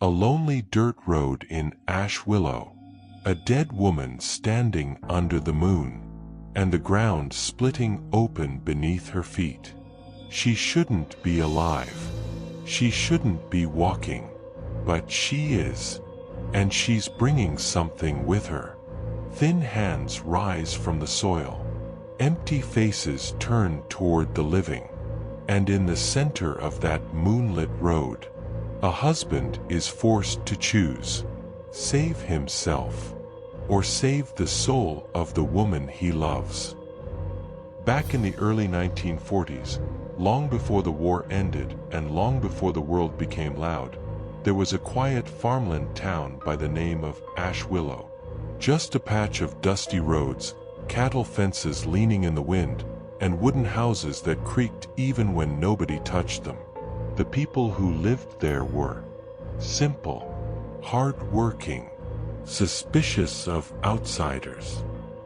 A lonely dirt road in Ash Willow. A dead woman standing under the moon, and the ground splitting open beneath her feet. She shouldn't be alive. She shouldn't be walking. But she is. And she's bringing something with her. Thin hands rise from the soil. Empty faces turn toward the living. And in the center of that moonlit road, a husband is forced to choose. Save himself, or save the soul of the woman he loves. Back in the early 1940s, long before the war ended and long before the world became loud, there was a quiet farmland town by the name of Ash Willow. Just a patch of dusty roads, cattle fences leaning in the wind, and wooden houses that creaked even when nobody touched them. The people who lived there were simple, hard-working, suspicious of outsiders,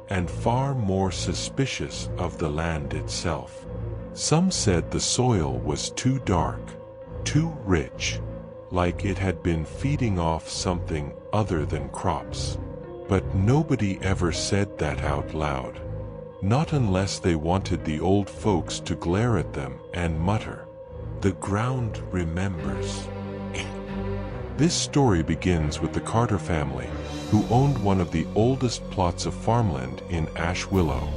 and far more suspicious of the land itself. Some said the soil was too dark, too rich, like it had been feeding off something other than crops. But nobody ever said that out loud. Not unless they wanted the old folks to glare at them and mutter, "The ground remembers." This story begins with the Carter family, who owned one of the oldest plots of farmland in Ash Willow.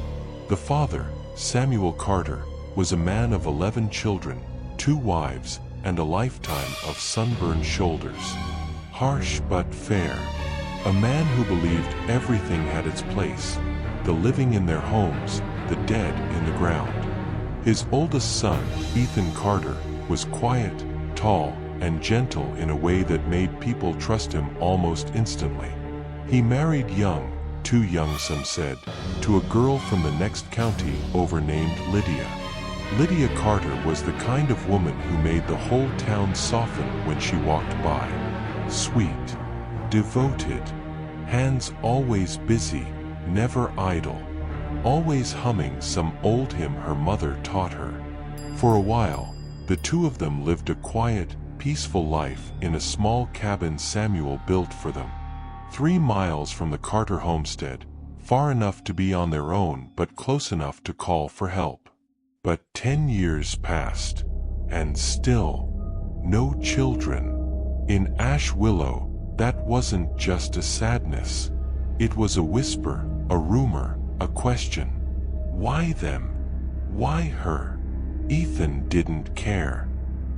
The father, Samuel Carter, was a man of 11 children, 2 wives, and a lifetime of sunburned shoulders. Harsh but fair. A man who believed everything had its place, the living in their homes, the dead in the ground. His oldest son, Ethan Carter, was quiet, tall, and gentle in a way that made people trust him almost instantly. He married young, too young some said, to a girl from the next county over named Lydia. Lydia Carter was the kind of woman who made the whole town soften when she walked by. Sweet, devoted, hands always busy, never idle, always humming some old hymn her mother taught her. For a while, the two of them lived a quiet, peaceful life in a small cabin Samuel built for them. 3 miles from the Carter homestead, far enough to be on their own but close enough to call for help. But 10 years passed, and still, no children. In Ash Willow, that wasn't just a sadness. It was a whisper, a rumor, a question. Why them? Why her? Ethan didn't care.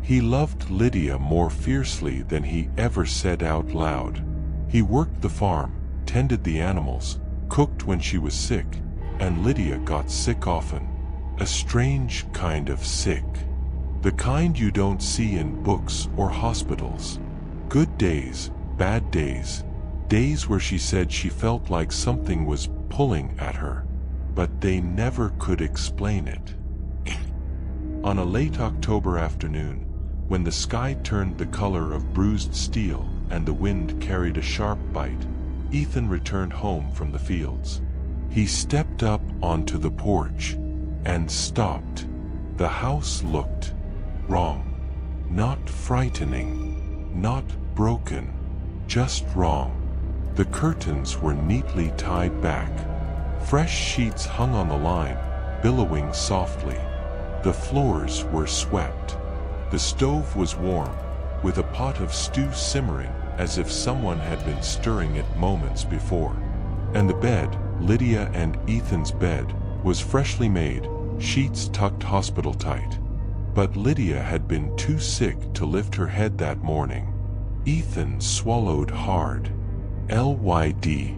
He loved Lydia more fiercely than he ever said out loud. He worked the farm, tended the animals, cooked when she was sick, and Lydia got sick often. A strange kind of sick. The kind you don't see in books or hospitals. Good days, bad days. Days where she said she felt like something was pulling at her, but they never could explain it. On a late October afternoon, when the sky turned the color of bruised steel and the wind carried a sharp bite, Ethan returned home from the fields. He stepped up onto the porch and stopped. The house looked wrong. Not frightening, not broken, just wrong. The curtains were neatly tied back. Fresh sheets hung on the line, billowing softly. The floors were swept. The stove was warm, with a pot of stew simmering as if someone had been stirring it moments before. And the bed, Lydia and Ethan's bed, was freshly made, sheets tucked hospital tight. But Lydia had been too sick to lift her head that morning. Ethan swallowed hard. "Lyd.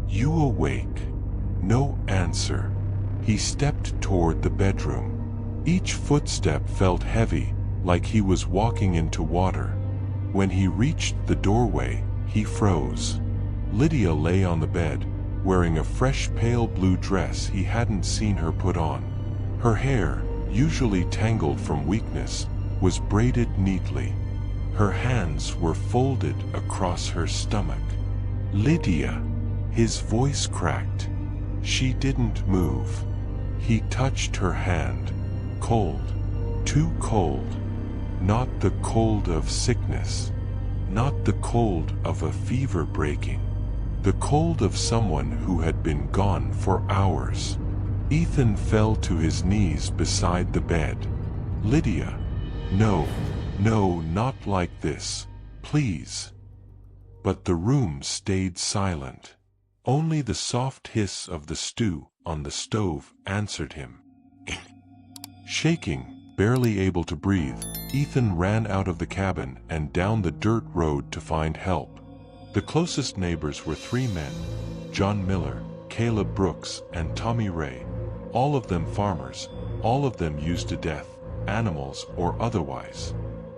You awake?" No answer. He stepped toward the bedroom. Each footstep felt heavy, like he was walking into water. When he reached the doorway, he froze. Lydia lay on the bed, wearing a fresh pale blue dress he hadn't seen her put on. Her hair, usually tangled from weakness, was braided neatly. Her hands were folded across her stomach. "Lydia!" His voice cracked. She didn't move. He touched her hand. Cold. Too cold. Not the cold of sickness. not the cold of a fever breaking. The cold of someone who had been gone for hours. Ethan fell to his knees beside the bed. "Lydia, no, no, not like this, please." But the room stayed silent. Only the soft hiss of the stew on the stove answered him. Shaking, barely able to breathe, Ethan ran out of the cabin and down the dirt road to find help. The closest neighbors were three men: John Miller, Caleb Brooks, and Tommy Ray. All of them farmers, all of them used to death, animals or otherwise.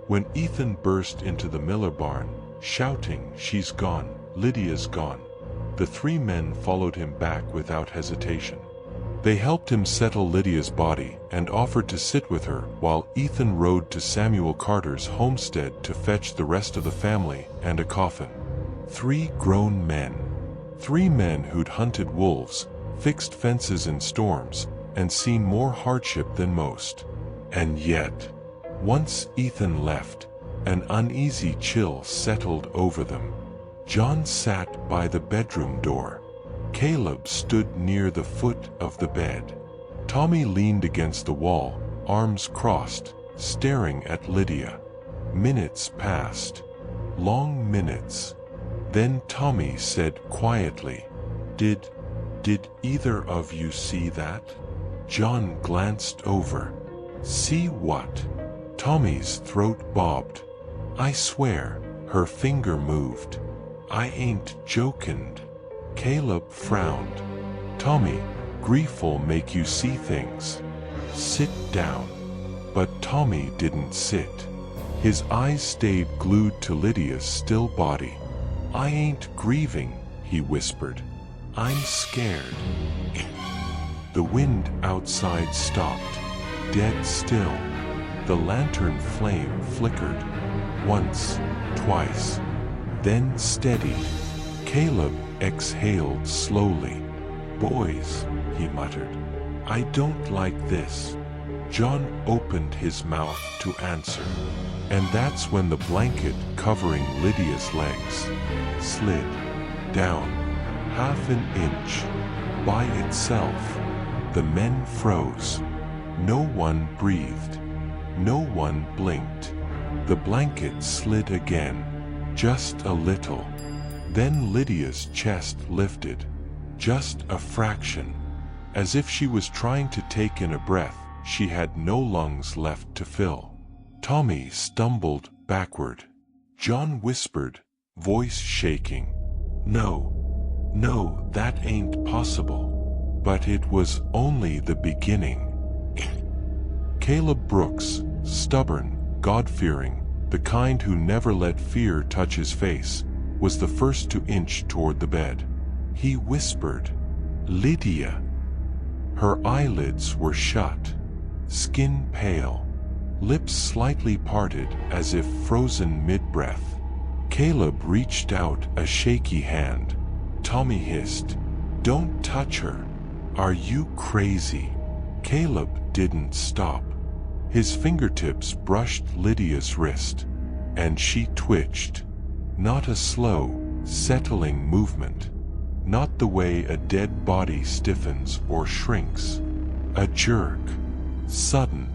When Ethan burst into the Miller barn, shouting, "She's gone, Lydia's gone," the three men followed him back without hesitation. They helped him settle Lydia's body and offered to sit with her while Ethan rode to Samuel Carter's homestead to fetch the rest of the family and a coffin. Three grown men. Three men who'd hunted wolves, fixed fences in storms, and seen more hardship than most. And yet, once Ethan left, an uneasy chill settled over them. John sat by the bedroom door. Caleb stood near the foot of the bed. Tommy leaned against the wall, arms crossed, staring at Lydia. Minutes passed. Long minutes. Then Tommy said quietly, Did either of you see that?" John glanced over. "See what?" Tommy's throat bobbed. "I swear," her finger moved. "I ain't jokin'." Caleb frowned. "Tommy, grief'll make you see things. Sit down." But Tommy didn't sit. His eyes stayed glued to Lydia's still body. "I ain't grieving," he whispered. "I'm scared." The wind outside stopped, dead still. The lantern flame flickered. Once, twice, then steadied. Caleb exhaled slowly. "Boys," he muttered, "I don't like this." John opened his mouth to answer, and that's when the blanket covering Lydia's legs slid down half an inch by itself. The men froze. No one breathed. No one blinked. The blanket slid again, just a little. Then Lydia's chest lifted, just a fraction, as if she was trying to take in a breath she had no lungs left to fill. Tommy stumbled backward. John whispered, voice shaking, "No, no, that ain't possible." But it was only the beginning. Caleb Brooks, stubborn, God-fearing, the kind who never let fear touch his face, was the first to inch toward the bed. He whispered, "Lydia." Her eyelids were shut, skin pale, lips slightly parted as if frozen mid-breath. Caleb reached out a shaky hand. Tommy hissed, "Don't touch her. Are you crazy?" Caleb didn't stop. His fingertips brushed Lydia's wrist, and she twitched. Not a slow, settling movement. Not the way a dead body stiffens or shrinks. A jerk. Sudden.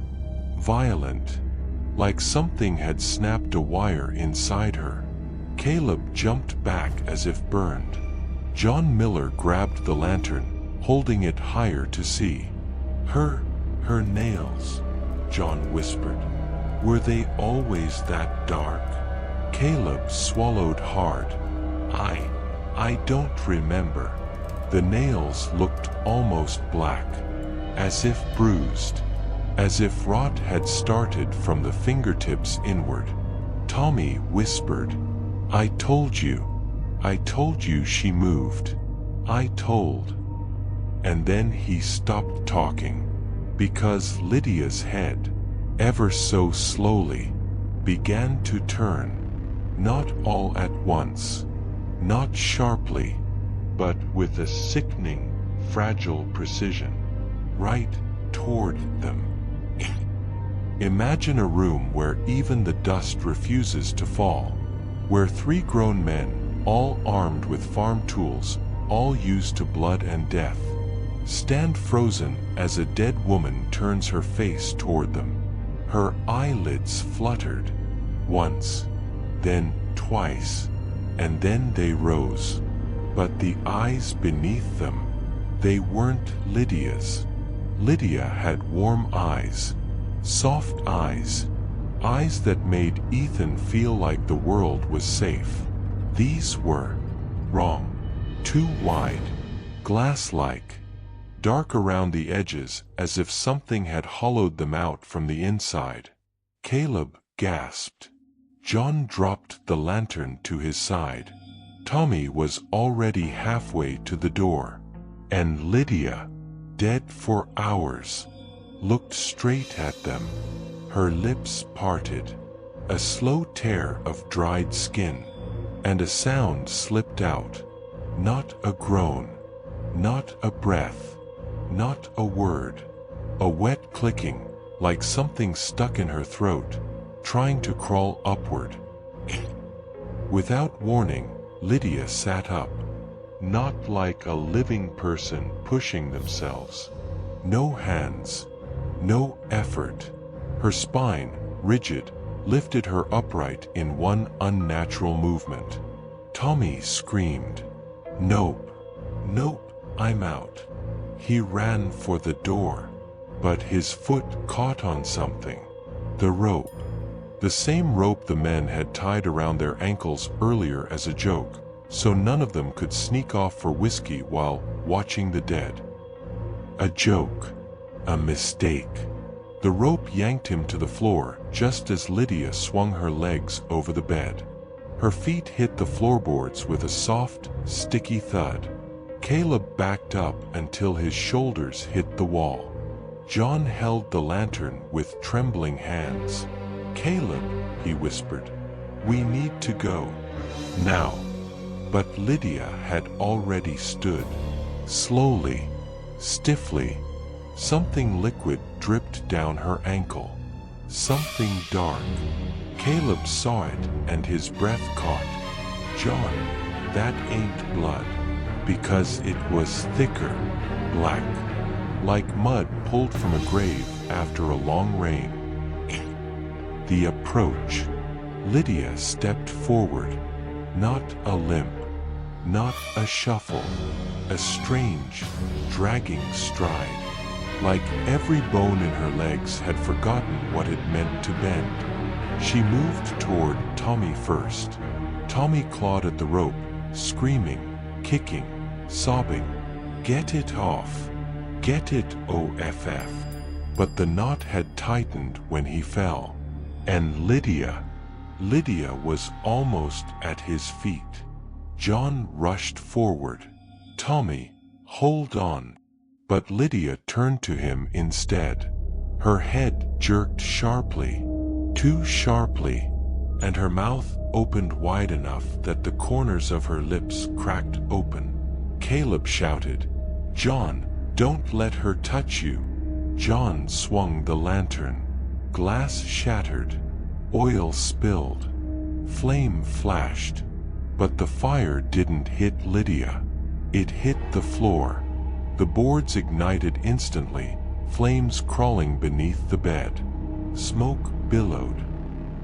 Violent. Like something had snapped a wire inside her. Caleb jumped back as if burned. John Miller grabbed the lantern, holding it higher to see. Her nails," John whispered. "Were they always that dark?" Caleb swallowed hard. I don't remember." The nails looked almost black, as if bruised, as if rot had started from the fingertips inward. Tommy whispered, I told you she moved. I told." And then he stopped talking, because Lydia's head, ever so slowly, began to turn. Not all at once, not sharply, but with a sickening, fragile precision, right toward them. Imagine a room where even the dust refuses to fall. where 3 grown men, all armed with farm tools, all used to blood and death, stand frozen as a dead woman turns her face toward them. Her eyelids fluttered, once, then twice, and then they rose. But the eyes beneath them, they weren't Lydia's. Lydia had warm eyes, soft eyes, eyes that made Ethan feel like the world was safe. These were wrong. Too wide, glass-like, dark around the edges as if something had hollowed them out from the inside. Caleb gasped. John dropped the lantern to his side. Tommy was already halfway to the door. And Lydia, dead for hours, looked straight at them. Her lips parted. A slow tear of dried skin. And a sound slipped out. Not a groan, not a breath, not a word. A wet clicking, like something stuck in her throat, trying to crawl upward. Without warning, Lydia sat up. Not like a living person pushing themselves. No hands, no effort. Her spine, rigid, lifted her upright in one unnatural movement. Tommy screamed. "Nope, nope, I'm out." He ran for the door, but his foot caught on something. The rope. The same rope the men had tied around their ankles earlier as a joke, so none of them could sneak off for whiskey while watching the dead. A joke. A mistake. The rope yanked him to the floor just as Lydia swung her legs over the bed. Her feet hit the floorboards with a soft, sticky thud. Caleb backed up until his shoulders hit the wall. John held the lantern with trembling hands. "Caleb," he whispered, "we need to go. Now." But Lydia had already stood. Slowly, stiffly, something liquid dripped down her ankle. Something dark. Caleb saw it and his breath caught. "John, that ain't blood." Because it was thicker, black, like mud pulled from a grave after a long rain. The approach. Lydia stepped forward. Not a limp, not a shuffle, a strange, dragging stride. Like every bone in her legs had forgotten what it meant to bend. She moved toward Tommy first. Tommy clawed at the rope, screaming, kicking, sobbing. "Get it off! Get it off!" But the knot had tightened when he fell. And Lydia was almost at his feet. John rushed forward. "Tommy, hold on." But Lydia turned to him instead. Her head jerked sharply, too sharply, and her mouth opened wide enough that the corners of her lips cracked open. Caleb shouted, "John, don't let her touch you." John swung the lantern. Glass shattered. Oil spilled. Flame flashed. But the fire didn't hit Lydia. It hit the floor. The boards ignited instantly, flames crawling beneath the bed. Smoke billowed.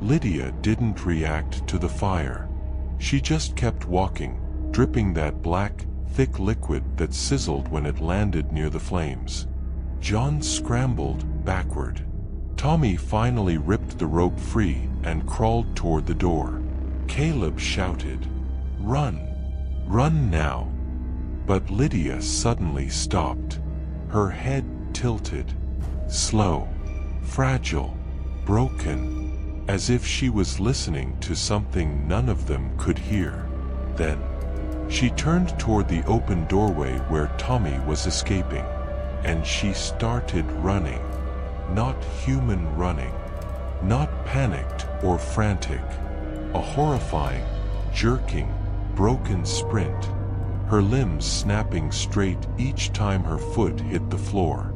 Lydia didn't react to the fire. She just kept walking, dripping that black, thick liquid that sizzled when it landed near the flames. John scrambled backward. Tommy finally ripped the rope free and crawled toward the door. Caleb shouted, "Run! Run now!" But Lydia suddenly stopped. Her head tilted. Slow, fragile, broken, as if she was listening to something none of them could hear. Then, she turned toward the open doorway where Tommy was escaping, and she started running. Not human running. Not panicked or frantic. A horrifying, jerking, broken sprint. Her limbs snapping straight each time her foot hit the floor.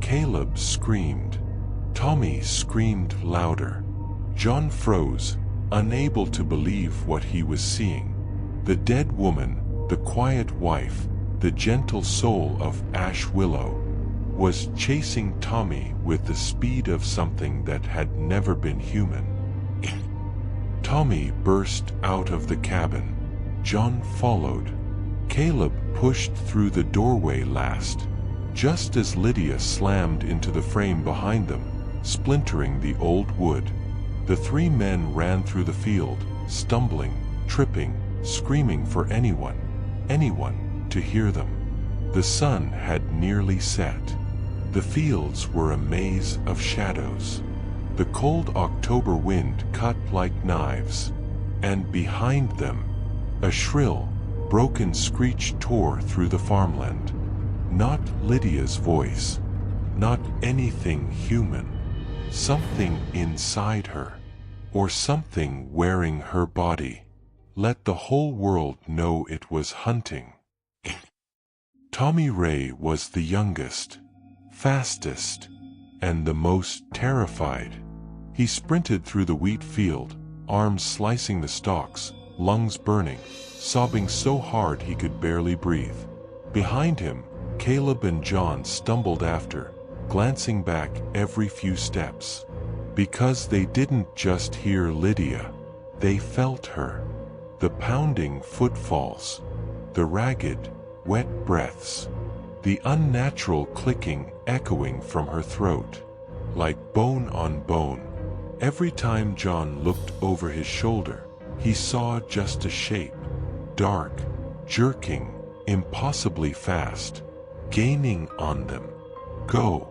Caleb screamed. Tommy screamed louder. John froze, unable to believe what he was seeing. The dead woman, the quiet wife, the gentle soul of Ash Willow, was chasing Tommy with the speed of something that had never been human. Tommy burst out of the cabin. John followed. Caleb pushed through the doorway last, just as Lydia slammed into the frame behind them, splintering the old wood. The three men ran through the field, stumbling, tripping, screaming for anyone to hear them. The sun had nearly set. The fields were a maze of shadows. The cold October wind cut like knives, and behind them, a shrill, broken screech tore through the farmland. Not Lydia's voice, not anything human. Something inside her, or something wearing her body, let the whole world know it was hunting. Tommy Ray was the youngest, fastest, and the most terrified. He sprinted through the wheat field, arms slicing the stalks, lungs burning, sobbing so hard he could barely breathe. Behind him, Caleb and John stumbled after, glancing back every few steps. Because they didn't just hear Lydia, they felt her. The pounding footfalls, the ragged, wet breaths, the unnatural clicking echoing from her throat, like bone on bone. Every time John looked over his shoulder, he saw just a shape, dark, jerking, impossibly fast, gaining on them. "Go!"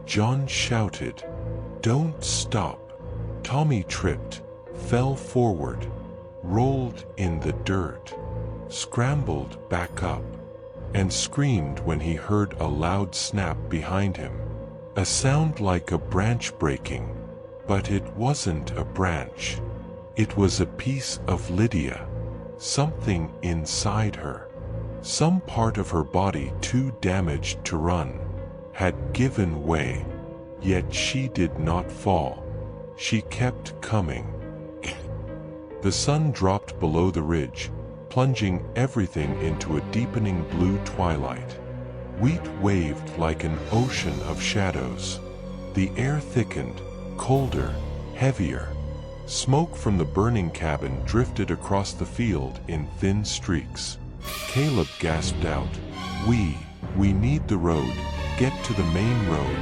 John shouted. "Don't stop!" Tommy tripped, fell forward, rolled in the dirt, scrambled back up, and screamed when he heard a loud snap behind him. A sound like a branch breaking, but it wasn't a branch. It was a piece of Lydia. Something inside her, some part of her body too damaged to run, had given way. Yet she did not fall. She kept coming. The sun dropped below the ridge, plunging everything into a deepening blue twilight. Wheat waved like an ocean of shadows. The air thickened, colder, heavier. Smoke from the burning cabin drifted across the field in thin streaks. Caleb gasped out, We need the road. Get to the main road."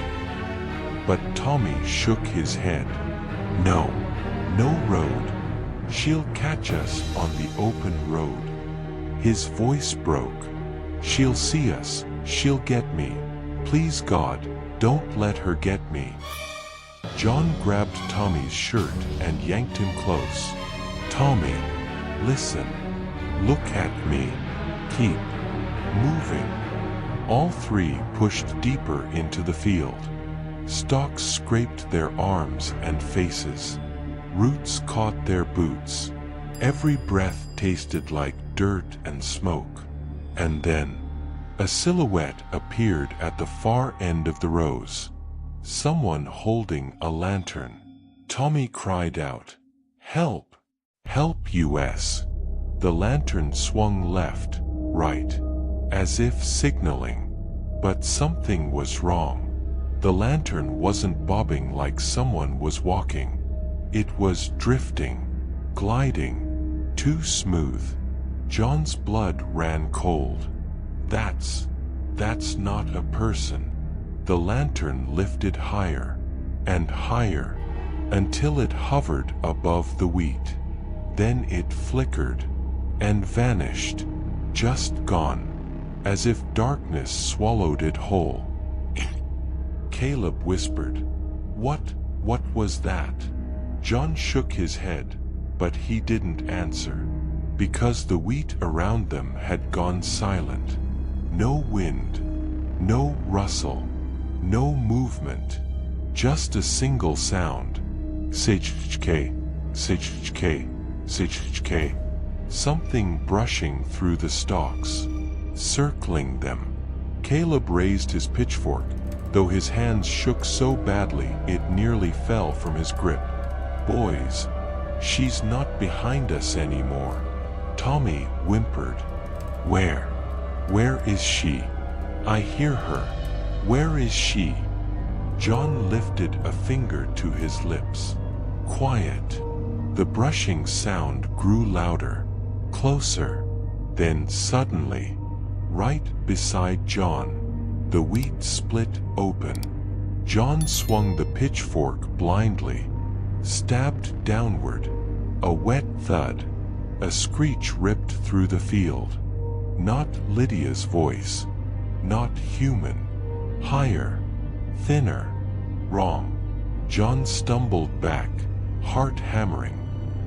But Tommy shook his head. "No road. She'll catch us on the open road." His voice broke. "She'll see us. She'll get me. Please God, don't let her get me." John grabbed Tommy's shirt and yanked him close. "Tommy, listen. Look at me. Keep moving." All three pushed deeper into the field. Stalks scraped their arms and faces. Roots caught their boots. Every breath tasted like dirt and smoke. And then, a silhouette appeared at the far end of the rows. Someone holding a lantern. Tommy cried out, "Help! Help us!" The lantern swung left, right, as if signaling. But something was wrong. The lantern wasn't bobbing like someone was walking. It was drifting, gliding, too smooth. John's blood ran cold. That's not a person." The lantern lifted higher and higher until it hovered above the wheat. Then it flickered and vanished, just gone, as if darkness swallowed it whole. Caleb whispered, What was that?" John shook his head, but he didn't answer, because the wheat around them had gone silent. No wind, no rustle, no movement, just a single sound. Sijk, sijk, sijk. Something brushing through the stalks, circling them. Caleb raised his pitchfork, though his hands shook so badly it nearly fell from his grip. "Boys, She's not behind us anymore. Tommy whimpered. Where? Where is she? I hear her. Where is she? John lifted a finger to his lips. Quiet. The brushing sound grew louder, closer. Then suddenly, right beside John, the wheat split open. John swung the pitchfork blindly, stabbed downward. A wet thud. A screech ripped through the field. Not Lydia's voice. Not human. Higher. Thinner. Wrong. John stumbled back, heart hammering.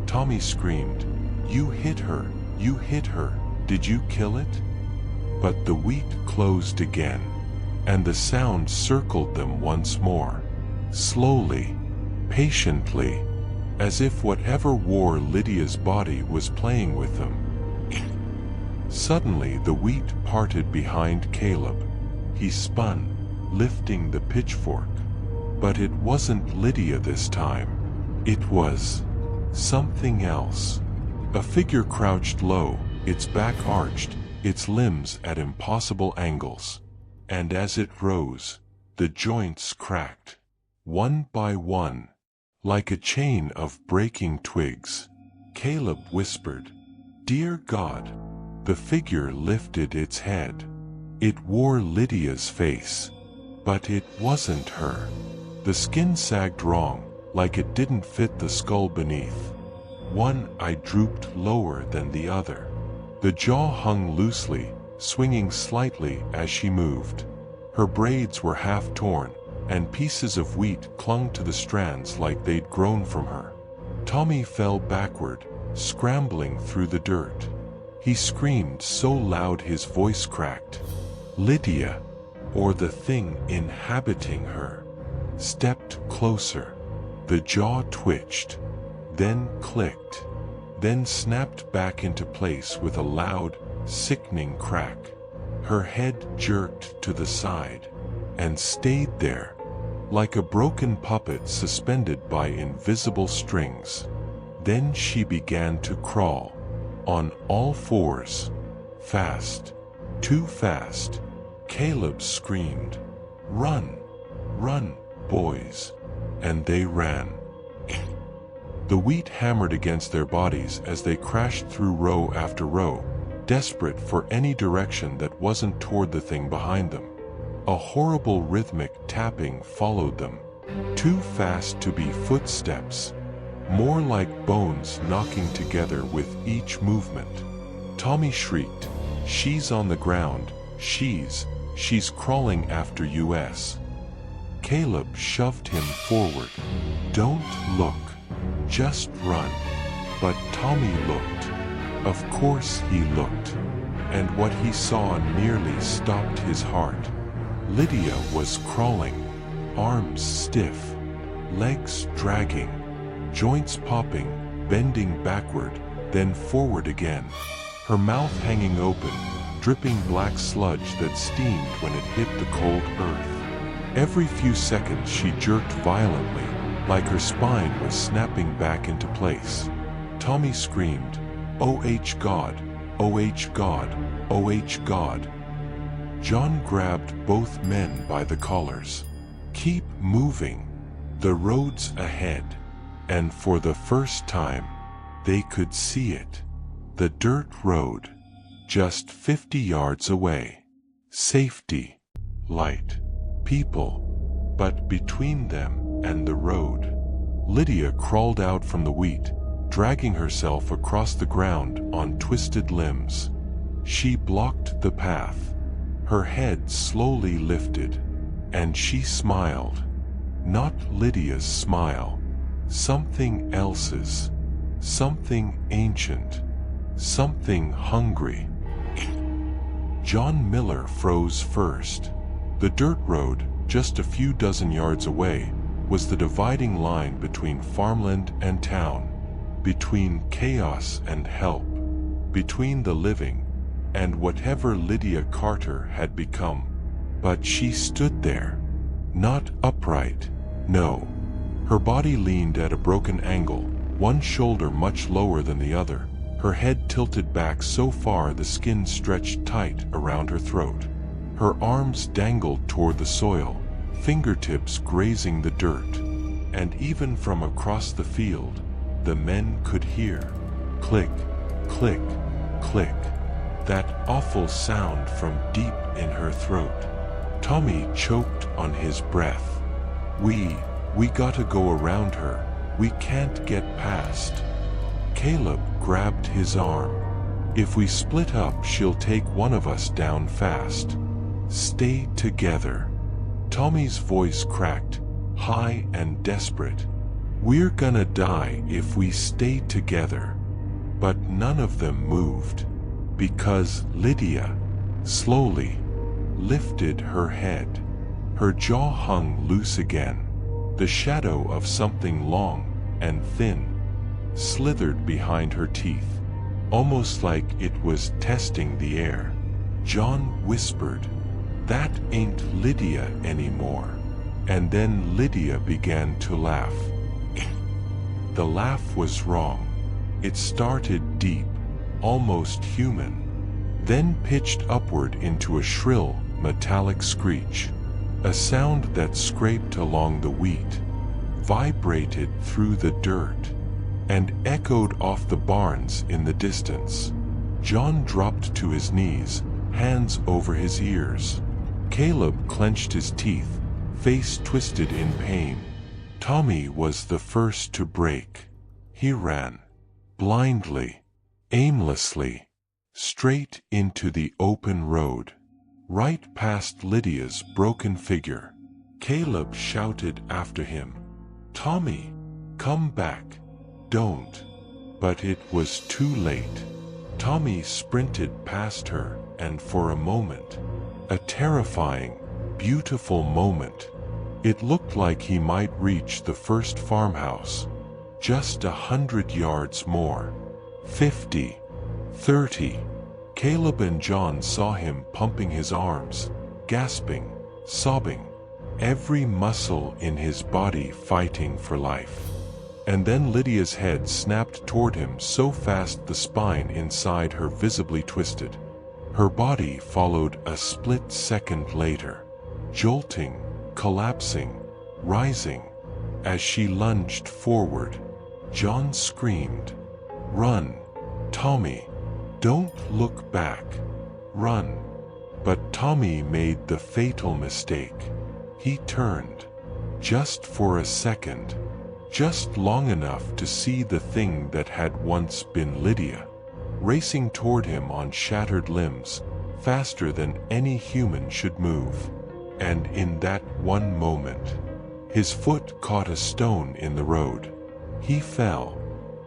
Tommy screamed, "You hit her! You hit her! Did you kill it?" But the wheat closed again, and the sound circled them once more. Slowly, patiently, as if whatever wore Lydia's body was playing with them. Suddenly the wheat parted behind Caleb. He spun, lifting the pitchfork. But it wasn't Lydia this time. It was something else. A figure crouched low, its back arched, its limbs at impossible angles. And as it rose, the joints cracked, one by one, like a chain of breaking twigs. Caleb whispered, "Dear God." The figure lifted its head. It wore Lydia's face, but it wasn't her. The skin sagged wrong, like it didn't fit the skull beneath. One eye drooped lower than the other. The jaw hung loosely, swinging slightly as she moved. Her braids were half torn, and pieces of wheat clung to the strands like they'd grown from her. Tommy fell backward, scrambling through the dirt. He screamed so loud his voice cracked. Lydia, or the thing inhabiting her, stepped closer. The jaw twitched, then clicked, then snapped back into place with a loud, sickening crack. Her head jerked to the side, and stayed there, like a broken puppet suspended by invisible strings. Then she began to crawl, on all fours. Fast, too fast. Caleb screamed, "Run! Run, boys!" And they ran. The wheat hammered against their bodies as they crashed through row after row, desperate for any direction that wasn't toward the thing behind them. A horrible rhythmic tapping followed them, too fast to be footsteps, more like bones knocking together with each movement. Tommy shrieked, "She's on the ground, she's crawling after us." Caleb shoved him forward. "Don't look, just run." But Tommy looked. Of course he looked. And what he saw nearly stopped his heart. Lydia was crawling, arms stiff, legs dragging, joints popping, bending backward, then forward again. Her mouth hanging open, dripping black sludge that steamed when it hit the cold earth. Every few seconds she jerked violently, like her spine was snapping back into place. Tommy screamed, "Oh God, oh God, oh God." John grabbed both men by the collars. "Keep moving. The road's ahead." And for the first time, they could see it. The dirt road, just 50 yards away. Safety, light, people. But between them and the road, Lydia crawled out from the wheat, dragging herself across the ground on twisted limbs. She blocked the path. Her head slowly lifted, and she smiled. Not Lydia's smile. Something else's. Something ancient. Something hungry. John Miller froze first. The dirt road, just a few dozen yards away, was the dividing line between farmland and town, between chaos and help, between the living and whatever Lydia Carter had become. But she stood there, not upright, no. Her body leaned at a broken angle, one shoulder much lower than the other, her head tilted back so far the skin stretched tight around her throat. Her arms dangled toward the soil, fingertips grazing the dirt. And even from across the field, the men could hear click, click, click, that awful sound from deep in her throat. Tommy choked on his breath. We gotta go around her. We can't get past. Caleb grabbed his arm. If we split up, she'll take one of us down fast. Stay together. Tommy's voice cracked, high and desperate. We're gonna die if we stay together. But none of them moved, because Lydia slowly lifted her head. Her jaw hung loose again. The shadow of something long and thin slithered behind her teeth, almost like it was testing the air. John whispered, "That ain't Lydia anymore." And then Lydia began to laugh. The laugh was wrong. It started deep, almost human, then pitched upward into a shrill, metallic screech. A sound that scraped along the wheat, vibrated through the dirt, and echoed off the barns in the distance. John dropped to his knees, hands over his ears. Caleb clenched his teeth, face twisted in pain. Tommy was the first to break. He ran, blindly, aimlessly, straight into the open road, right past Lydia's broken figure. Caleb shouted after him, "Tommy, come back, don't." But it was too late. Tommy sprinted past her, and for a moment, a terrifying, beautiful moment, it looked like he might reach the first farmhouse. Just 100 yards more. 50. 30. Caleb and John saw him pumping his arms, gasping, sobbing, every muscle in his body fighting for life. And then Lydia's head snapped toward him so fast the spine inside her visibly twisted. Her body followed a split second later, jolting, collapsing, rising. As she lunged forward, John screamed, "Run, Tommy! Don't look back! Run!" But Tommy made the fatal mistake. He turned, just for a second, just long enough to see the thing that had once been Lydia, racing toward him on shattered limbs, faster than any human should move. And in that one moment, his foot caught a stone in the road. He fell.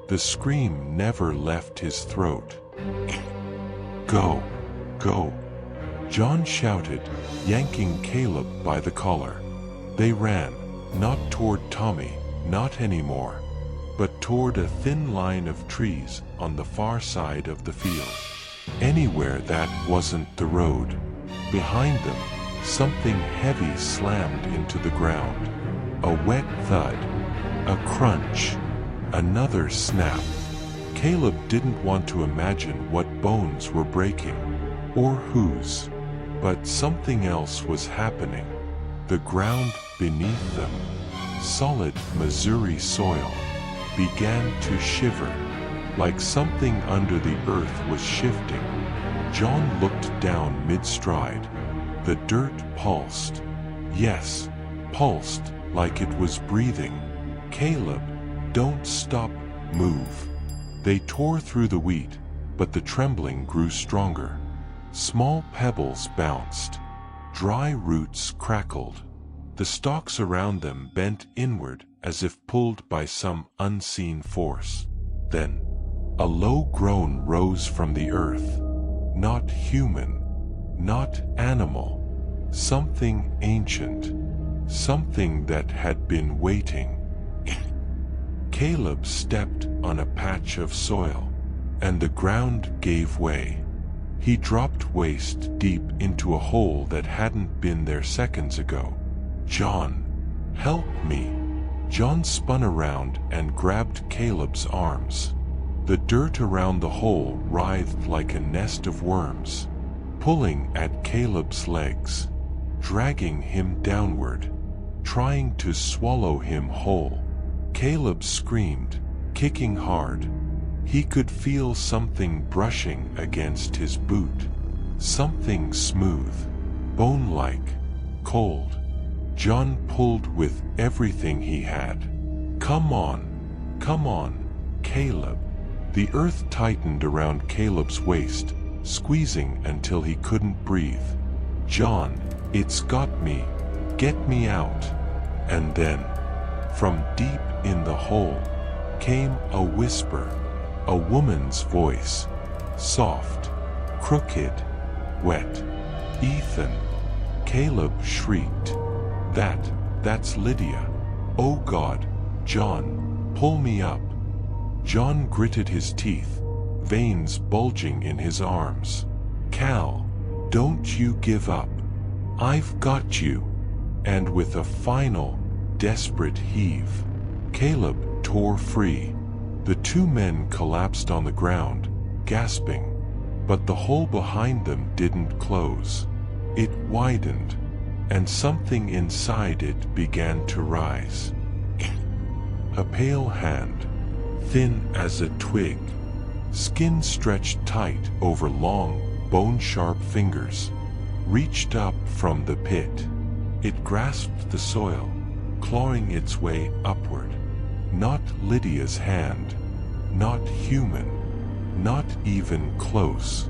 The scream never left his throat. "Go! Go!" John shouted, yanking Caleb by the collar. They ran, not toward Tommy, not anymore, but toward a thin line of trees on the far side of the field. Anywhere that wasn't the road. Behind them, something heavy slammed into the ground. A wet thud. A crunch. Another snap. Caleb didn't want to imagine what bones were breaking, or whose. But something else was happening. The ground beneath them, solid Missouri soil, began to shiver, like something under the earth was shifting. John looked down mid-stride. The dirt pulsed. Yes, pulsed like it was breathing. "Caleb, don't stop, move." They tore through the wheat, but the trembling grew stronger. Small pebbles bounced. Dry roots crackled. The stalks around them bent inward as if pulled by some unseen force. Then, a low groan rose from the earth. Not human, not animal. Something ancient. Something that had been waiting. Caleb stepped on a patch of soil, and the ground gave way. He dropped waist deep into a hole that hadn't been there seconds ago. "John, help me!" John spun around and grabbed Caleb's arms. The dirt around the hole writhed like a nest of worms, pulling at Caleb's legs, dragging him downward, trying to swallow him whole. Caleb screamed, kicking hard. He could feel something brushing against his boot. Something smooth, bone-like, cold. John pulled with everything he had. Come on, Caleb. The earth tightened around Caleb's waist, squeezing until he couldn't breathe. John, it's got me. Get me out. And then, from deep in the hole, came a whisper, a woman's voice, soft, crooked, wet. Ethan. Caleb shrieked. That's Lydia. Oh God, John, pull me up. John gritted his teeth, veins bulging in his arms. Cal, don't you give up. I've got you. And with a final, desperate heave, Caleb tore free. The two men collapsed on the ground, gasping, but the hole behind them didn't close. It widened, and something inside it began to rise. A pale hand, thin as a twig, skin stretched tight over long, bone-sharp fingers, reached up from the pit. It grasped the soil, clawing its way upward. Not Lydia's hand, not human, not even close.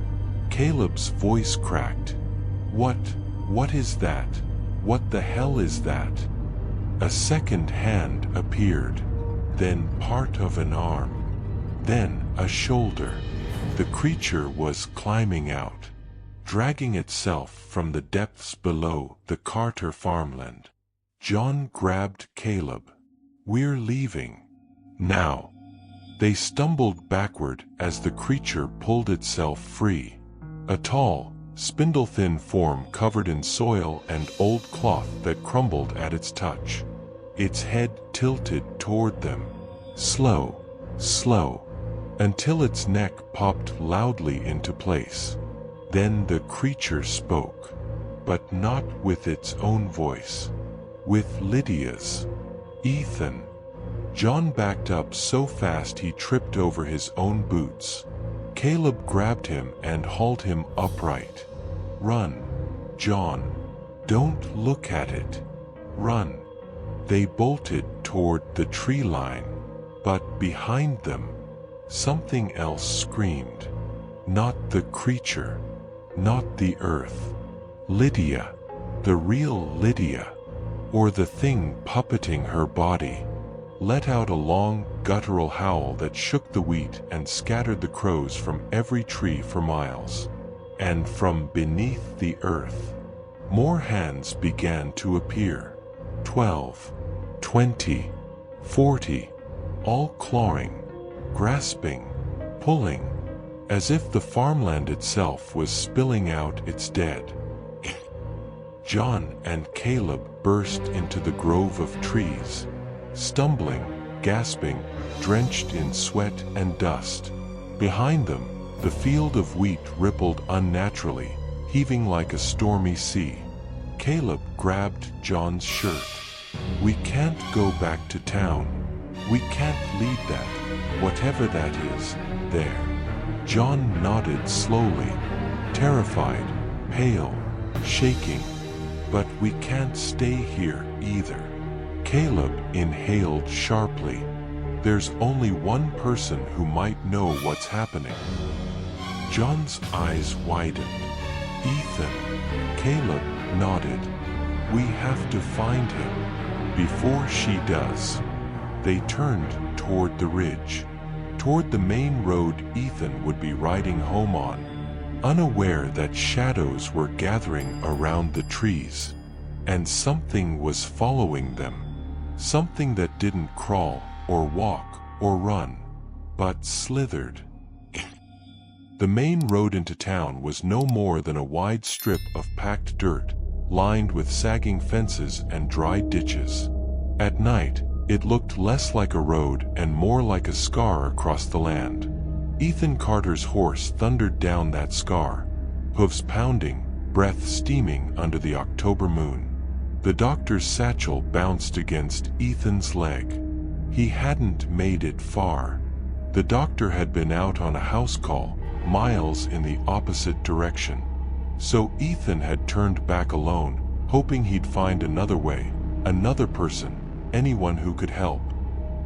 Caleb's voice cracked. What is that? What the hell is that? A second hand appeared, then part of an arm, then a shoulder. The creature was climbing out, dragging itself from the depths below the Carter farmland. John grabbed Caleb. We're leaving. Now. They stumbled backward as the creature pulled itself free. A tall, spindle-thin form covered in soil and old cloth that crumbled at its touch. Its head tilted toward them, slow, until its neck popped loudly into place. Then the creature spoke, but not with its own voice. With Lydia's. Ethan. John backed up so fast he tripped over his own boots. Caleb grabbed him and hauled him upright. Run, John. Don't look at it. Run. They bolted toward the tree line, but behind them, something else screamed. Not the creature, not the earth. Lydia, the real Lydia, or the thing puppeting her body, let out a long, guttural howl that shook the wheat and scattered the crows from every tree for miles. And from beneath the earth, more hands began to appear. 12, 20, 40, all clawing, grasping, pulling, as if the farmland itself was spilling out its dead. John and Caleb burst into the grove of trees, stumbling, gasping, drenched in sweat and dust. Behind them, the field of wheat rippled unnaturally, heaving like a stormy sea. Caleb grabbed John's shirt. We can't go back to town. We can't lead that, whatever that is, there. John nodded slowly, terrified, pale, shaking. But we can't stay here either. Caleb inhaled sharply. There's only one person who might know what's happening. John's eyes widened. Ethan. Caleb nodded. We have to find him before she does. They turned toward the ridge, toward the main road Ethan would be riding home on, unaware that shadows were gathering around the trees, and something was following them. Something that didn't crawl or walk or run, but slithered. The main road into town was no more than a wide strip of packed dirt, lined with sagging fences and dry ditches. At night, It looked less like a road and more like a scar across the land. Ethan Carter's horse thundered down that scar, hooves pounding, breath steaming under the October moon. The doctor's satchel bounced against Ethan's leg. He hadn't made it far. The doctor had been out on a house call, miles in the opposite direction. So Ethan had turned back alone, hoping he'd find another way, another person, anyone who could help.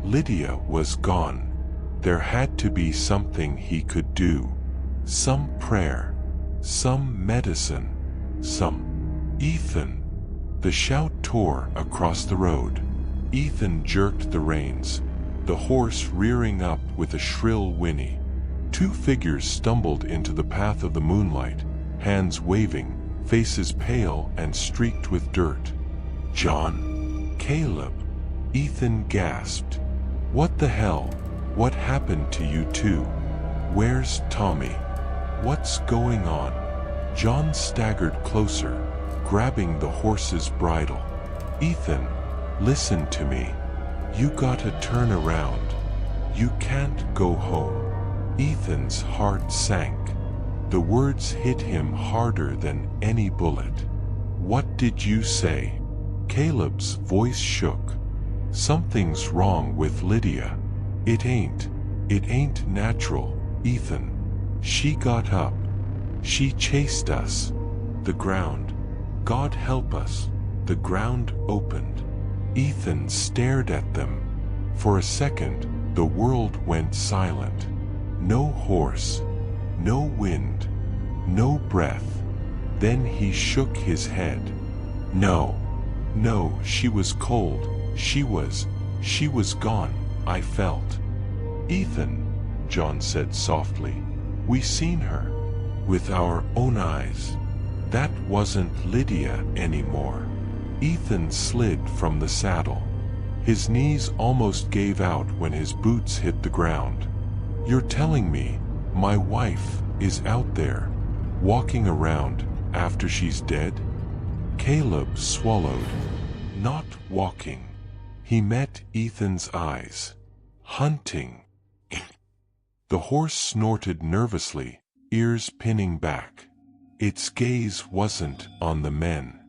Lydia was gone. There had to be something he could do. Some prayer. Some medicine. Some... Ethan! The shout tore across the road. Ethan jerked the reins, the horse rearing up with a shrill whinny. Two figures stumbled into the path of the moonlight, hands waving, faces pale and streaked with dirt. "John? Caleb?" Ethan gasped. "What the hell? What happened to you two? Where's Tommy? What's going on?" John staggered closer, grabbing the horse's bridle. "Ethan, listen to me. You gotta turn around. You can't go home." Ethan's heart sank. The words hit him harder than any bullet. "What did you say?" Caleb's voice shook. "Something's wrong with Lydia. It ain't natural, Ethan. She got up. She chased us. The ground, God help us, the ground opened." Ethan stared at them. For a second, the world went silent. No horse, no wind, no breath. Then he shook his head. No, she was cold. She was gone, I felt." "Ethan," John said softly, "we seen her. With our own eyes. That wasn't Lydia anymore." Ethan slid from the saddle. His knees almost gave out when his boots hit the ground. "You're telling me my wife is out there, walking around after she's dead?" Caleb swallowed. "Not walking." He met Ethan's eyes. "Hunting." The horse snorted nervously, ears pinning back. Its gaze wasn't on the men.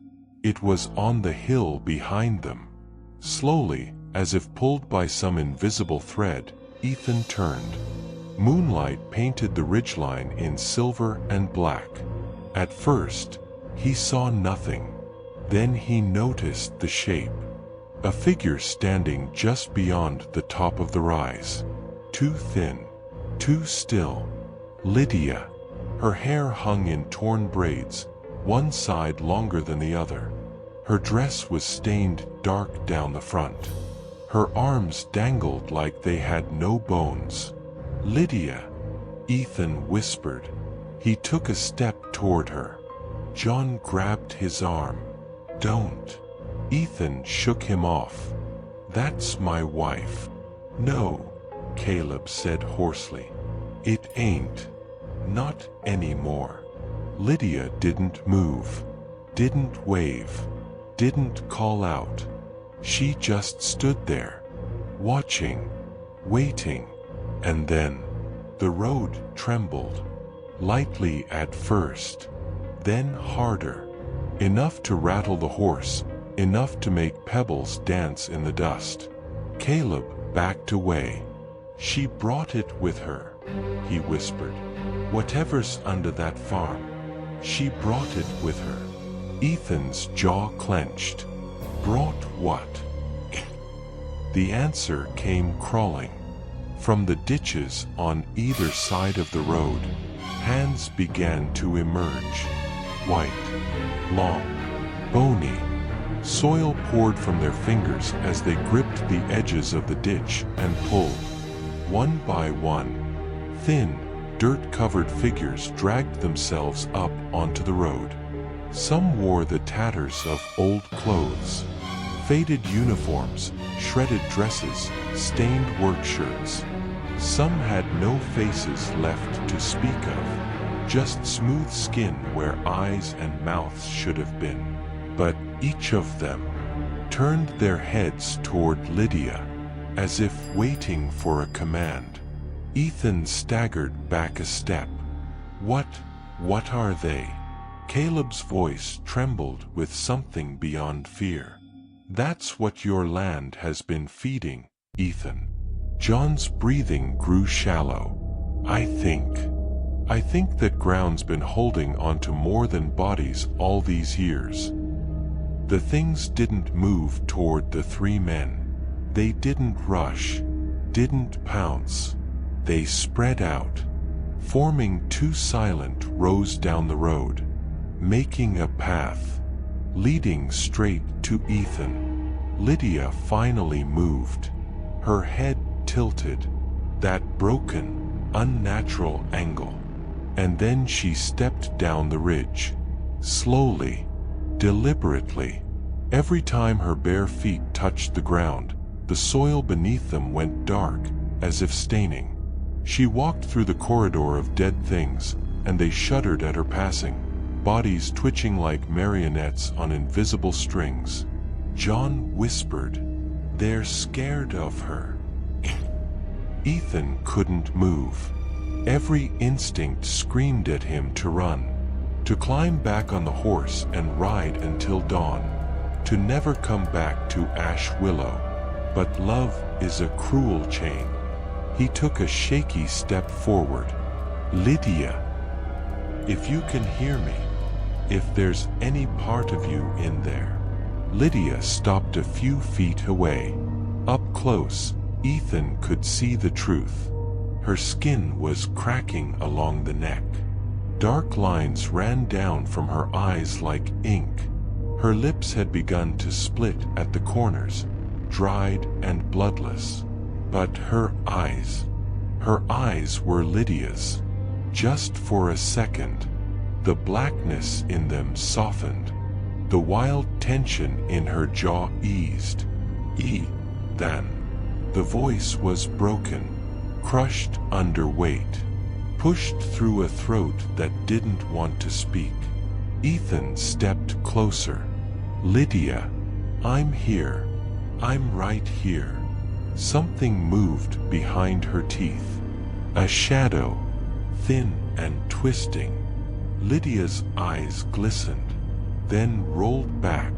It was on the hill behind them. Slowly, as if pulled by some invisible thread, Ethan turned. Moonlight painted the ridgeline in silver and black. At first, he saw nothing. Then he noticed the shape. A figure standing just beyond the top of the rise. Too thin, too still. Lydia. Her hair hung in torn braids, one side longer than the other. Her dress was stained dark down the front. Her arms dangled like they had no bones. "Lydia," Ethan whispered. He took a step toward her. John grabbed his arm. "Don't." Ethan shook him off. "That's my wife." "No," Caleb said hoarsely. "It ain't. Not anymore." Lydia didn't move, didn't wave, didn't call out. She just stood there, watching, waiting, and then the road trembled, lightly at first, then harder, enough to rattle the horse, enough to make pebbles dance in the dust. Caleb backed away. "She brought it with her," he whispered. "Whatever's under that farm, she brought it with her." Ethan's jaw clenched. "Brought what?" The answer came crawling. From the ditches on either side of the road, hands began to emerge. White, long, bony. Soil poured from their fingers as they gripped the edges of the ditch and pulled. One by one, thin, dirt-covered figures dragged themselves up onto the road. Some wore the tatters of old clothes, faded uniforms, shredded dresses, stained work shirts. Some had no faces left to speak of, just smooth skin where eyes and mouths should have been. But each of them, turned their heads toward Lydia, as if waiting for a command. Ethan staggered back a step. What are they?" Caleb's voice trembled with something beyond fear. "That's what your land has been feeding, Ethan." John's breathing grew shallow. I think that ground's been holding onto more than bodies all these years." The things didn't move toward the three men. They didn't rush, didn't pounce. They spread out, forming two silent rows down the road, making a path, leading straight to Ethan. Lydia finally moved, her head tilted, that broken, unnatural angle. And then she stepped down the ridge, slowly, deliberately. Every time her bare feet touched the ground, the soil beneath them went dark, as if staining. She walked through the corridor of dead things, and they shuddered at her passing, bodies twitching like marionettes on invisible strings. John whispered, "They're scared of her." Ethan couldn't move. Every instinct screamed at him to run, to climb back on the horse and ride until dawn, to never come back to Ash Willow. But love is a cruel chain. He took a shaky step forward. "Lydia, if you can hear me, if there's any part of you in there." Lydia stopped a few feet away. Up close, Ethan could see the truth. Her skin was cracking along the neck. Dark lines ran down from her eyes like ink. Her lips had begun to split at the corners, dried and bloodless. But her eyes were Lydia's. Just for a second, the blackness in them softened. The wild tension in her jaw eased. Then, the voice was broken, crushed under weight, pushed through a throat that didn't want to speak. Ethan stepped closer. "Lydia, I'm here. I'm right here." Something moved behind her teeth. A shadow, thin and twisting. Lydia's eyes glistened, then rolled back,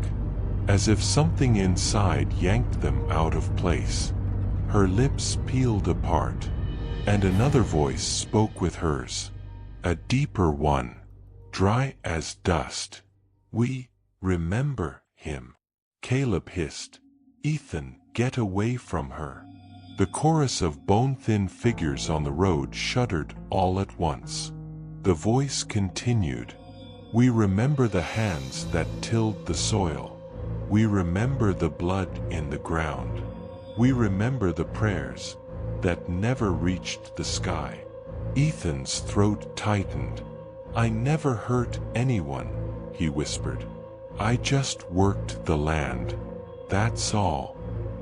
as if something inside yanked them out of place. Her lips peeled apart, and another voice spoke with hers, a deeper one, dry as dust. "We remember him," Caleb hissed. "Ethan, get away from her." The chorus of bone-thin figures on the road shuddered all at once. The voice continued, "We remember the hands that tilled the soil. We remember the blood in the ground. We remember the prayers that never reached the sky." Ethan's throat tightened. "I never hurt anyone," he whispered. "I just worked the land. That's all.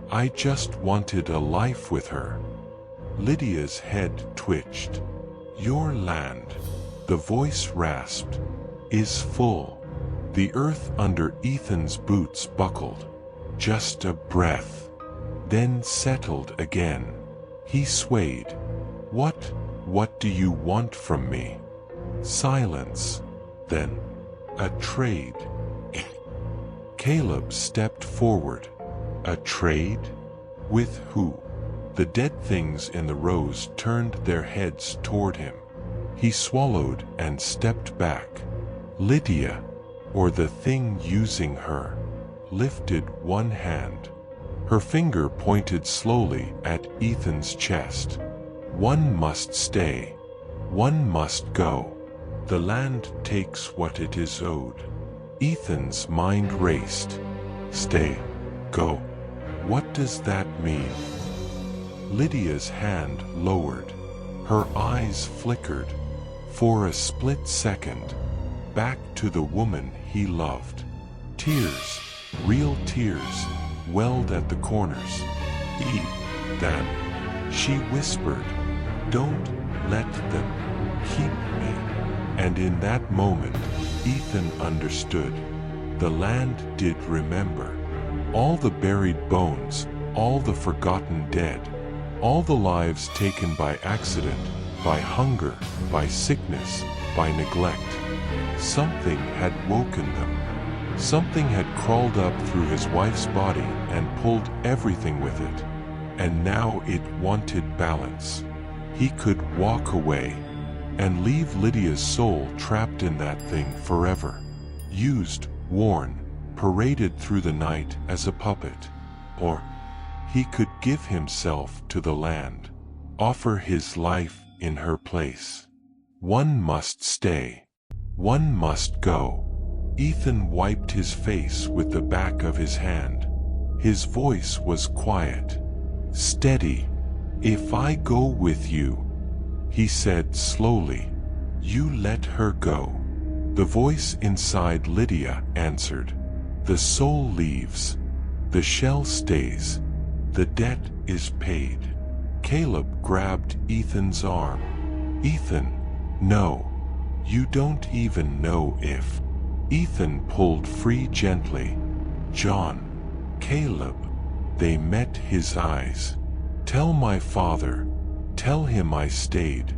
I just wanted a life with her." Lydia's head twitched. "Your land," the voice rasped, "is full." The earth under Ethan's boots buckled. Just a breath, then settled again. He swayed. What do you want from me?" Silence. Then, "A trade." Caleb stepped forward. "A trade? With who?" The dead things in the rows turned their heads toward him. He swallowed and stepped back. "Lydia, or the thing using her," lifted one hand. Her finger pointed slowly at Ethan's chest. "One must stay. One must go. The land takes what it is owed." Ethan's mind raced. "Stay. Go. What does that mean?" Lydia's hand lowered. Her eyes flickered, for a split second, back to the woman he loved. Tears, real tears, welled at the corners. "Then," she whispered, "don't let them keep me." And in that moment, Ethan understood. The land did remember. All the buried bones, all the forgotten dead, all the lives taken by accident, by hunger, by sickness, by neglect. Something had woken them. Something had crawled up through his wife's body and pulled everything with it. And now it wanted balance. He could walk away and leave Lydia's soul trapped in that thing forever. Used, worn, paraded through the night as a puppet. Or he could give himself to the land, offer his life in her place. One must stay. One must go. Ethan wiped his face with the back of his hand. His voice was quiet, steady. "If I go with you," he said slowly, "you let her go." The voice inside Lydia answered, "The soul leaves. The shell stays. The debt is paid." Caleb grabbed Ethan's arm. "Ethan, no. You don't even know if." Ethan pulled free gently. "John, Caleb." They met his eyes. "Tell my father. Tell him I stayed.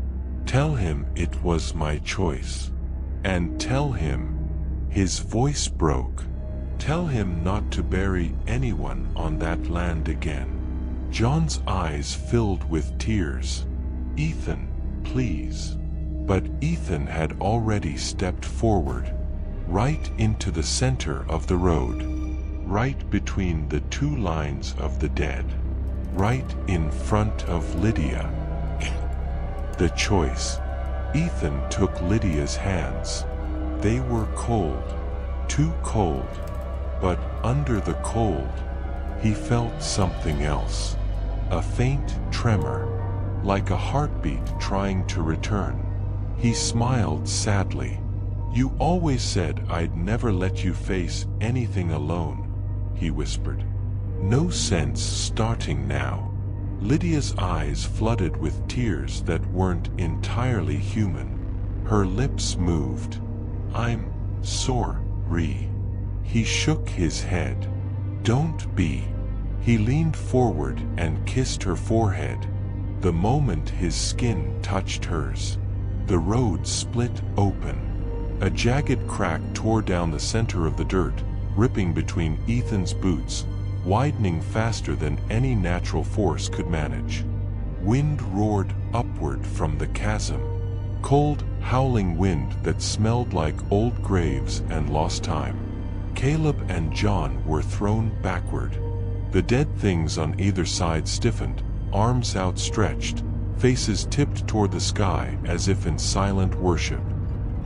Tell him it was my choice. And tell him," his voice broke, "tell him not to bury anyone on that land again." John's eyes filled with tears. "Ethan, please." But Ethan had already stepped forward, right into the center of the road, right between the two lines of the dead, right in front of Lydia. The choice. Ethan took Lydia's hands. They were cold, too cold. But under the cold, he felt something else. A faint tremor, like a heartbeat trying to return. He smiled sadly. "You always said I'd never let you face anything alone," he whispered. "No sense starting now." Lydia's eyes flooded with tears that weren't entirely human. Her lips moved. "I'm sorry." He shook his head. "Don't be." He leaned forward and kissed her forehead. The moment his skin touched hers, the road split open. A jagged crack tore down the center of the dirt, ripping between Ethan's boots, widening faster than any natural force could manage. Wind roared upward from the chasm. Cold, howling wind that smelled like old graves and lost time. Caleb and John were thrown backward. The dead things on either side stiffened, arms outstretched, faces tipped toward the sky as if in silent worship.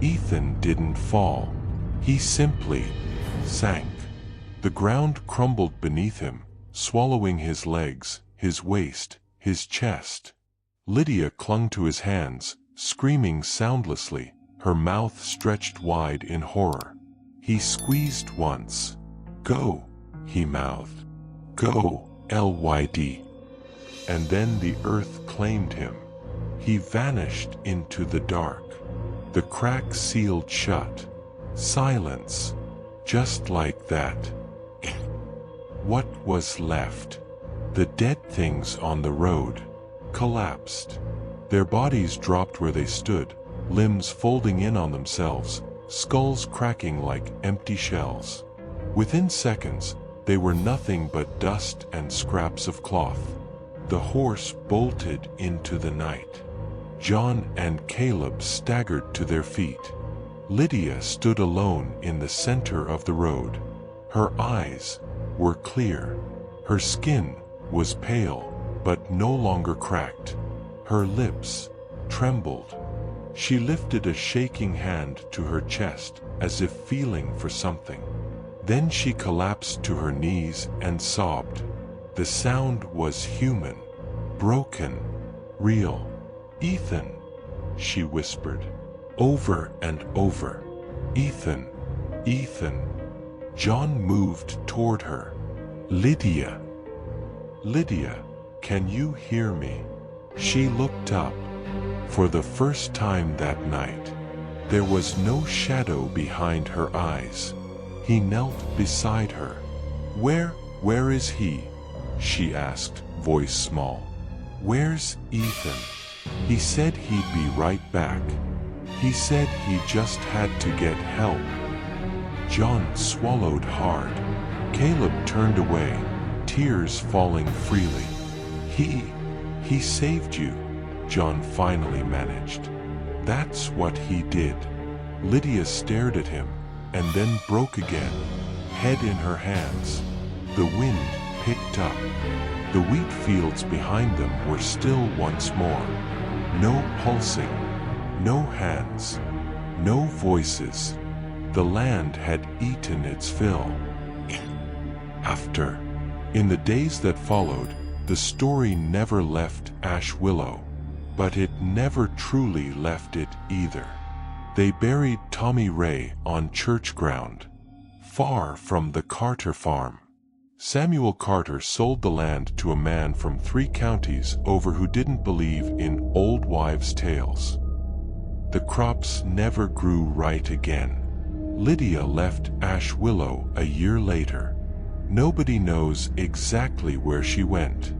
Ethan didn't fall. He simply sank. The ground crumbled beneath him, swallowing his legs, his waist, his chest. Lydia clung to his hands, screaming soundlessly, her mouth stretched wide in horror. He squeezed once. "Go," he mouthed. "Go, Lyd." And then the earth claimed him. He vanished into the dark. The crack sealed shut. Silence. Just like that. What was left? The dead things on the road collapsed. Their bodies dropped where they stood, limbs folding in on themselves, skulls cracking like empty shells. Within seconds, they were nothing but dust and scraps of cloth. The horse bolted into the night. John and Caleb staggered to their feet. Lydia stood alone in the center of the road. Her eyes were clear. Her skin was pale, but no longer cracked. Her lips trembled. She lifted a shaking hand to her chest as if feeling for something. Then she collapsed to her knees and sobbed. The sound was human, broken, real. "Ethan," she whispered, over and over. "Ethan, Ethan." John moved toward her. "Lydia. Lydia, can you hear me?" She looked up. For the first time that night, there was no shadow behind her eyes. He knelt beside her. "Where "Where is he?" she asked, voice small. "Where's Ethan? He said he'd be right back. He said he just had to get help." John swallowed hard. Caleb turned away, tears falling freely. He saved you," John finally managed. "That's what he did." Lydia stared at him, and then broke again, head in her hands. The wind picked up. The wheat fields behind them were still once more. No pulsing, no hands, no voices. The land had eaten its fill. In the days that followed, the story never left Ash Willow, but it never truly left it either. They buried Tommy Ray on church ground, far from the Carter farm. Samuel Carter sold the land to a man from 3 counties over who didn't believe in old wives' tales. The crops never grew right again. Lydia left Ash Willow a year later. Nobody knows exactly where she went.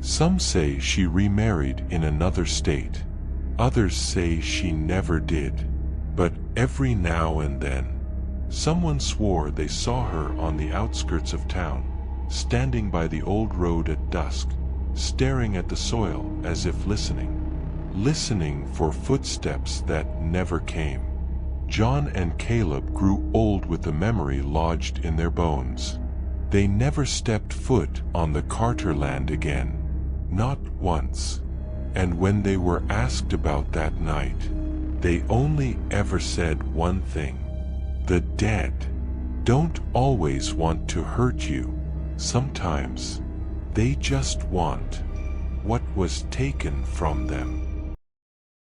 Some say she remarried in another state. Others say she never did. But every now and then, someone swore they saw her on the outskirts of town, standing by the old road at dusk, staring at the soil as if listening for footsteps that never came. John and Caleb grew old with the memory lodged in their bones. They never stepped foot on the Carter land again, not once. And when they were asked about that night, they only ever said one thing: the dead don't always want to hurt you. Sometimes they just want what was taken from them.